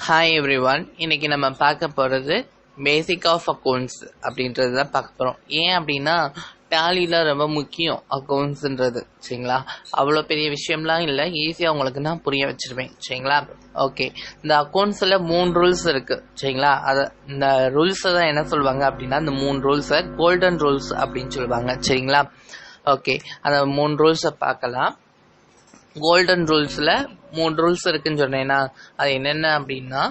Hi everyone. இன்னைக்கு நம்ம பார்க்க போகிறது பேசிக் ஆஃப் அக்கௌண்ட்ஸ் அப்படின்றது தான் பார்க்க போகிறோம். ஏன் அப்படின்னா டேலியில் ரொம்ப முக்கியம் அக்கௌண்ட்ஸுன்றது. சரிங்களா? அவ்வளோ பெரிய விஷயம்லாம் இல்லை, ஈஸியாக உங்களுக்கு நான் புரிய வச்சிருவேன். சரிங்களா? ஓகே, இந்த அக்கௌண்ட்ஸில் 3 ரூல்ஸ் இருக்குது. சரிங்களா? இந்த ரூல்ஸை தான் என்ன சொல்லுவாங்க அப்படின்னா, இந்த 3 ரூல்ஸை கோல்டன் ரூல்ஸ் அப்படின்னு சொல்லுவாங்க. சரிங்களா? ஓகே, அந்த 3 ரூல்ஸை பார்க்கலாம். கோல்டன் ரூல்ஸில் 3 ரூல்ஸ் இருக்குன்னு சொன்னேன்னா அது என்னென்ன அப்படின்னா,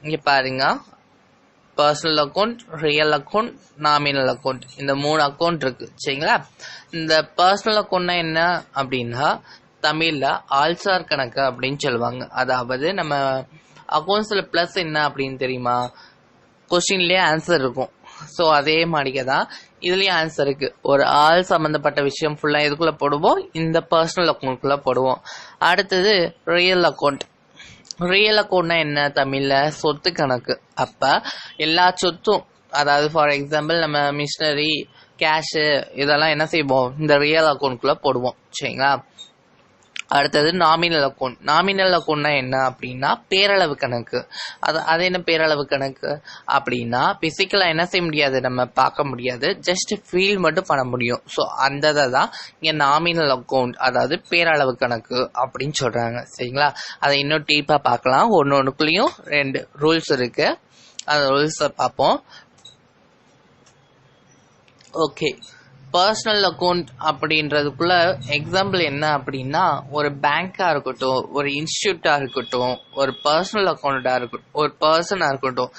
இங்கே பாருங்க, personal account, real account, nominal account, இந்த 3 அக்கௌண்ட் இருக்கு. சரிங்களா? இந்த பர்சனல் அக்கௌண்ட்னா என்ன அப்படின்னா தமிழில் ஆள்சார் கணக்கு அப்படின்னு சொல்லுவாங்க. அதாவது நம்ம அக்கௌண்ட்ஸில் ப்ளஸ் என்ன அப்படின்னு தெரியுமா? கொஸ்டின்லேயே ஆன்சர் இருக்கும். ஸோ அதே மாதிரிக்கே தான் இதுலேயும் ஆன்சர் இருக்கு. ஒரு ஆள் சம்மந்தப்பட்ட விஷயம் ஃபுல்லாக எதுக்குள்ளே போடுவோம்? இந்த பர்சனல் அக்கௌண்ட்குள்ளே போடுவோம். அடுத்தது ரியல் அக்கௌண்ட். ரியல் அக்கௌண்ட்னா என்ன? தமிழில் சொத்து கணக்கு. அப்போ எல்லா சொத்தும், அதாவது ஃபார் எக்ஸாம்பிள் நம்ம மிஷினரி, கேஷு, இதெல்லாம் என்ன செய்வோம்? இந்த ரியல் அக்கௌண்ட்குள்ளே போடுவோம். சரிங்களா? அடுத்தது நாமினல் அக்கௌண்ட். நாமினல் அக்கௌண்ட்னா என்ன அப்படின்னா பேரளவு கணக்கு. அது என்ன பேரளவு கணக்கு அப்படின்னா பிசிக்கலாக என்ன செய்ய முடியாது, நம்ம பார்க்க முடியாது, ஜஸ்ட் ஃபீல் மட்டும் பண்ண முடியும். ஸோ அந்த தான் இங்கே நாமினல் அக்கௌண்ட், அதாவது பேரளவு கணக்கு அப்படின்னு சொல்கிறாங்க. சரிங்களா? அதை இன்னும் டீப்பாக பார்க்கலாம். ஒன்றுக்குள்ளேயும் 2 ரூல்ஸ் இருக்கு. அந்த ரூல்ஸை பார்ப்போம். ஓகே, பர்சனல் அக்கௌண்ட் அப்படின்றதுக்குள்ள எக்ஸாம்பிள் என்ன அப்படின்னா, ஒரு பேங்காக இருக்கட்டும், ஒரு இன்ஸ்டியூட்டாக இருக்கட்டும், ஒரு பர்சனல் அக்கௌண்ட்டாக இருக்கட்டும், ஒரு பர்சனாக இருக்கட்டும்,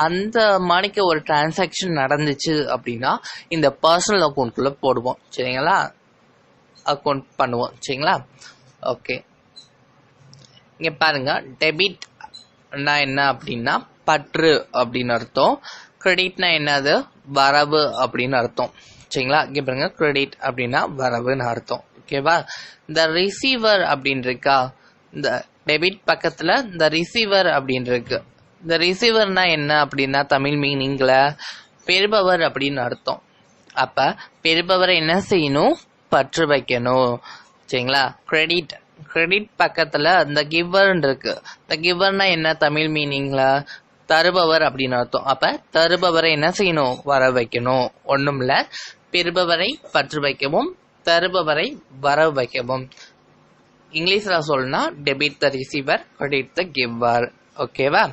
அந்த மாதிரிக்கு ஒரு டிரான்சாக்ஷன் நடந்துச்சு அப்படின்னா இந்த பர்சனல் அக்கௌண்ட்குள்ளே போடுவோம். சரிங்களா? அக்கௌண்ட் பண்ணுவோம். சரிங்களா? ஓகே, இங்கே பாருங்க, டெபிட்னா என்ன அப்படின்னா பற்று அப்படின்னு அர்த்தம். கிரெடிட்னா என்னது? வரவு அப்படின்னு அர்த்தம். சரிங்களா? இங்கே பாருங்க, கிரெடிட் அப்படின்னா வரவுன்னு அர்த்தம். ஓகேவா? இந்த ரிசீவர் அப்படின்னு இருக்கா, இந்த டெபிட் பக்கத்தில் இந்த ரிசீவர் அப்படின்னு இருக்கு. இந்த ரிசீவர்னா என்ன அப்படின்னா தமிழ் மீனிங்கில் பெறுபவர் அப்படின்னு அர்த்தம். அப்போ பெறுபவரை என்ன செய்யணும்? பற்று வைக்கணும். சரிங்களா? கிரெடிட் பக்கத்தில் இந்த கிவர்ன்னு இருக்கு. இந்த கிவர்னா என்ன தமிழ் மீனிங்கில்? தருபவர் அப்படின்னு அர்த்தம். அப்ப தருபவரை என்ன செய்யணும்? வர வைக்கணும். ஒண்ணும் இல்ல, பெறுபவரை பற்று வைக்கவும், தருபவரை வர வைக்கவும். இங்கிலீஷ்ல சொல்லணும்னா debit the receiver, credit the giver. ஓகேவா?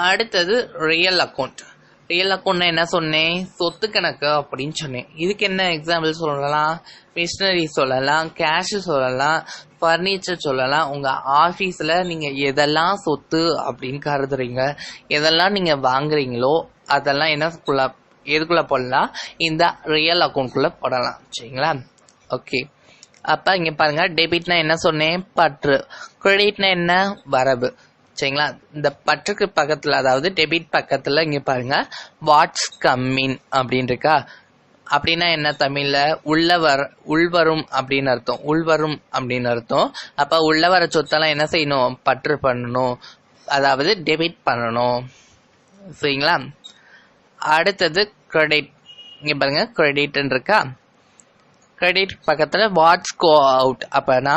அடுத்தது ரியல் அக்கௌண்ட். ரியல் அக்கௌண்ட்னா என்ன சொன்னேன்? சொத்து கணக்கு அப்படின்னு சொன்னேன். இதுக்கு என்ன எக்ஸாம்பிள் சொல்லலாம்? மிஷினரி சொல்லலாம், கேஷ் சொல்லலாம், ஃபர்னிச்சர் சொல்லலாம். உங்கள் ஆஃபீஸில் நீங்கள் எதெல்லாம் சொத்து அப்படின்னு கருதுறீங்க, எதெல்லாம் நீங்கள் வாங்குறீங்களோ அதெல்லாம் எதுக்குள்ளே போடலாம்? இந்த ரியல் அக்கௌண்ட்குள்ளே போடலாம். சரிங்களா? ஓகே, அப்போ இங்கே பாருங்கள், டெபிட்னா என்ன சொன்னேன்? பற்று. கிரெடிட்னா என்ன? வரவு. சரிங்களா? இந்த பற்றுக்கு பக்கத்தில், அதாவது டெபிட் பக்கத்தில் இங்கே பாருங்க, வாட்ஸ் கம்மின் அப்படின்னு இருக்கா. அப்படின்னா என்ன தமிழ்ல? உள்வரும் அப்படின்னு அர்த்தம். உள்வரும் அப்படின்னு அர்த்தம். அப்ப உள்ள வர சொத்தெல்லாம் என்ன செய்யணும்? பற்று பண்ணணும், அதாவது டெபிட் பண்ணணும். சரிங்களா? அடுத்தது கிரெடிட். இங்க பாருங்க, கிரெடிட் இருக்கா. கிரெடிட் பக்கத்துல வாட்ஸ் கோ அவுட். அப்பனா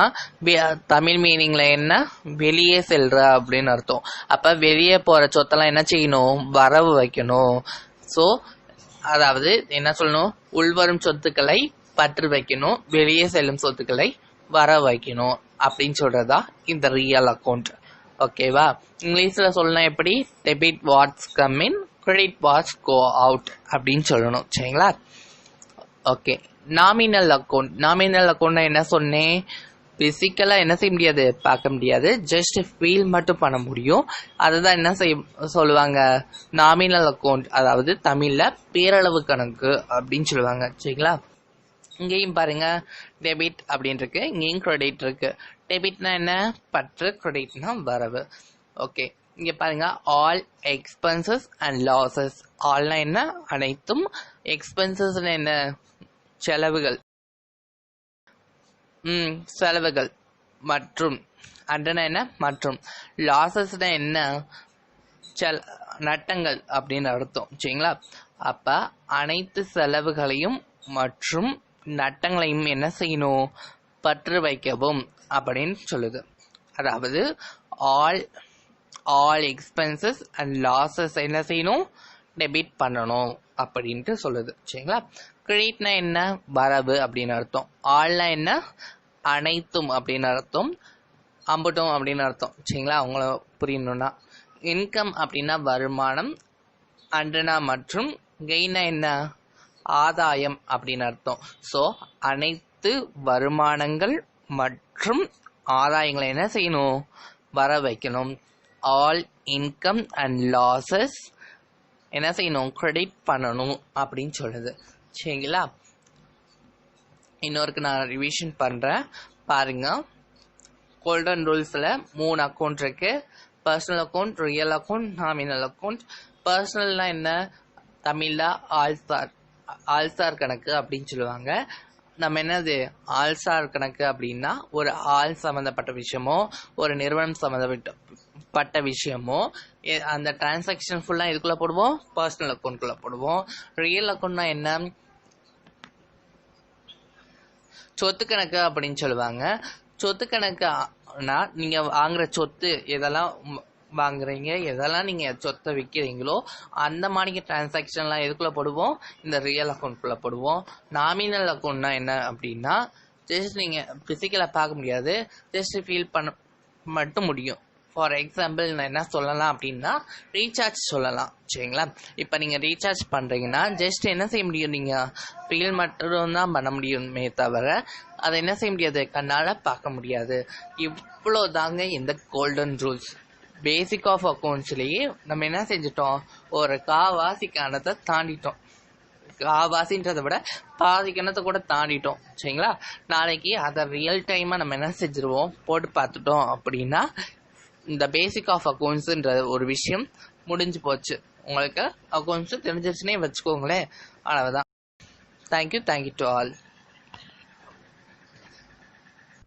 தமிழ் மீனிங்ல என்ன? வெளியே செல்ற அப்படின்னு அர்த்தம். அப்ப வெளியே போற சொத்தெல்லாம் என்ன செய்யணும்? வரவு வைக்கணும். ஸோ அதாவது என்ன சொல்லணும்? உள்வரும் சொத்துக்களை பற்று வைக்கணும், வெளியே செல்லும் சொத்துக்களை வர வைக்கணும் அப்படின்னு சொல்றதா இந்த ரியல் அக்கௌண்ட். ஓகேவா? இங்கிலீஷ்ல சொல்லணும் எப்படி? Debit what's come in, credit what's go out அப்படின்னு சொல்லணும். சரிங்களா? Okay, nominal account. நாமினல் அக்கௌண்ட்னா என்ன சொன்னேன்? பிசிக்கலா என்ன செய்ய முடியாது? பார்க்க முடியாது, ஜஸ்ட் ஃபீல் மட்டும் பண்ண முடியும். அதுதான் என்ன சொல்லுவாங்க? நாமினல் அக்கௌண்ட், அதாவது தமிழ்ல பேரளவு கணக்கு அப்படின்னு சொல்லுவாங்க. சரிங்களா? இங்கேயும் பாருங்க, டெபிட் அப்படின்னு இருக்கு, இங்கேயும் கிரெடிட் இருக்கு. டெபிட்னா என்ன? பற்று, கிரெடிட்னா வரவு. ஓகே, இங்க பாருங்க, ஆல் எக்ஸ்பென்சஸ் அண்ட் லாசஸ். ஆல்னா என்ன? அனைத்தும். எக்ஸ்பென்சஸ் என்ன? செலவுகள். செலவுகள். மற்றும் அண்டனா என்ன? மற்றும். லாசஸ்னா என்ன? நட்டங்கள் அப்படின்னு அர்த்தம். சரிங்களா? அப்ப அனைத்து செலவுகளையும் மற்றும் நட்டங்களையும் என்ன செய்யணும்? பற்று வைக்கவும் அப்படின்னு சொல்லுது. அதாவது all all expenses and losses என்ன செய்யணும், டெபிட் பண்ணணும் அப்படின்ட்டு சொல்லுது. சரிங்களா. கிரெடிட்னா என்ன, வரவு அப்படின்னு அர்த்தம். ஆல்னா என்ன, அனைத்தும் அப்படின்னு அர்த்தம். அம்பட்டும் அப்படின்னு அர்த்தம். சரிங்களா, அவங்கள புரியணும்னா. இன்கம் அப்படின்னா வருமானம், அண்டனா மற்றும் கெய்னா என்ன, ஆதாயம் அப்படின்னு அர்த்தம். ஸோ அனைத்து வருமானங்கள் மற்றும் ஆதாயங்களை என்ன செய்யணும், வர வைக்கணும். ஆல் இன்கம் அண்ட் லாஸஸ் என்ன செய்யணும், கிரெடிட் பண்ணணும் அப்படின்னு சொல்லுது. சரிங்களா. இன்னொருக்கு நான் ரிவிஷன் பண்றேன் பாருங்க. கோல்டன் ரூல்ஸ்ல 3 அக்கௌண்ட் இருக்கு. Personal account, real account, nominal account. பர்சனல்னா என்ன, தமிழ்ல ஆல்சார் கணக்கு அப்படின்னு சொல்லுவாங்க. நம்ம என்னது ஆல்சார் கணக்கு அப்படின்னா ஒரு ஆள் சம்பந்தப்பட்ட விஷயமோ ஒரு நிறுவனம் சம்பந்தப்பட்ட விஷயமோ அந்த டிரான்சாக்ஷன் ஃபுல்லா இதுக்குள்ள போடுவோம், பர்சனல் அக்கௌண்ட்குள்ள போடுவோம். ரியல் அக்கௌண்ட்னா என்ன, சொத்து கணக்கு அப்படின்னு சொல்லுவாங்க. சொத்து கணக்குனா நீங்க வாங்குற சொத்து எதெல்லாம் வாங்குறீங்க, எதெல்லாம் நீங்க சொத்தை விற்கிறீங்களோ அந்த மாதிரி டிரான்சாக்ஷன்லாம் எதுக்குள்ள போடுவோம், இந்த ரியல் அக்கௌண்ட்குள்ள போடுவோம். நாமினல் அக்கௌண்ட்னா என்ன அப்படின்னா ஜஸ்ட் நீங்க பிசிக்கலா பார்க்க முடியாது, ஜஸ்ட் ஃபீல் பண்ண மட்டும் முடியும். ஃபார் எக்ஸாம்பிள் நான் என்ன சொல்லலாம் அப்படின்னா ரீசார்ஜ் சொல்லலாம். சரிங்களா. இப்போ நீங்கள் ரீசார்ஜ் பண்ணுறீங்கன்னா ஜஸ்ட் என்ன செய்ய முடியும், நீங்கள் ஃபீல் மட்டும் தான் பண்ண முடியுமே தவிர அதை என்ன செய்ய முடியாது, கண்ணால் பார்க்க முடியாது. இவ்வளோ தாங்க இந்த கோல்டன் ரூல்ஸ். பேசிக் ஆஃப் அக்கௌண்ட்ஸ்லேயே நம்ம என்ன செஞ்சிட்டோம், ஒரு காவாசி கணத்தை தாண்டிட்டோம். காவாசின்றதை விட பாதி கணத்தை கூட தாண்டிட்டோம். சரிங்களா. நாளைக்கு அதை ரியல் டைமாக நம்ம என்ன செஞ்சிருவோம், போட்டு பார்த்துட்டோம் அப்படின்னா இந்த பேசிக் ஆஃப் அக்கௌண்ட்ஸ்ன்ற ஒரு விஷயம் முடிஞ்சு போச்சு. உங்களுக்கு அக்கௌண்ட்ஸ் தெரிஞ்சிருச்சுன்னே வச்சுக்கோங்களேன். அவ்வளவுதான். Thank you to all.